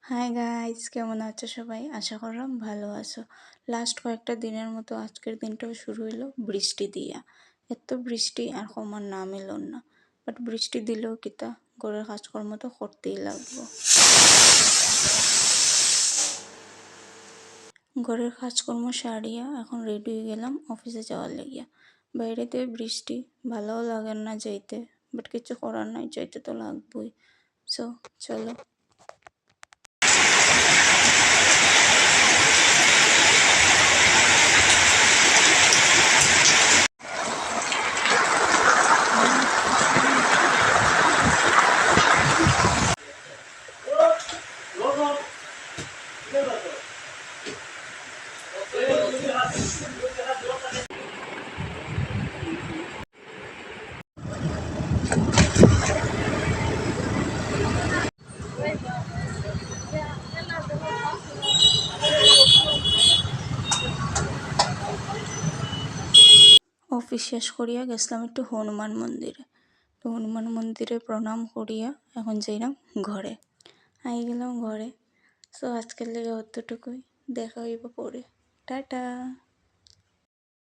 Hi guys, কেমন আছো সবাই? আশা করলাম ভালো আছো। লাস্ট কয়েকটা দিনের মতো আজকের দিনটাও শুরু হইলো বৃষ্টি দিয়া। এত বৃষ্টি আর কমার নাম এলো না। বাট বৃষ্টি দিলেও কিতা, ঘরের কাজকর্ম তো করতেই লাগবো। ঘরের কাজকর্ম সারিয়া এখন রেডি হয়ে গেলাম অফিসে যাওয়ার লাগিয়া। বাইরেতে বৃষ্টি, ভালোও লাগে না যাইতে, বাট কিছু করার নাই, যাইতে তো লাগবোই। সো চলো। অফিস শেষ করিয়া গেছিলাম একটু হনুমান মন্দিরে। তো হনুমান মন্দিরে প্রণাম করিয়া এখন যাইলাম ঘরে। আই গেলাম ঘরে। সো আজকের লেগে অতটুকুই, দেখা হইব পরে। টাটা।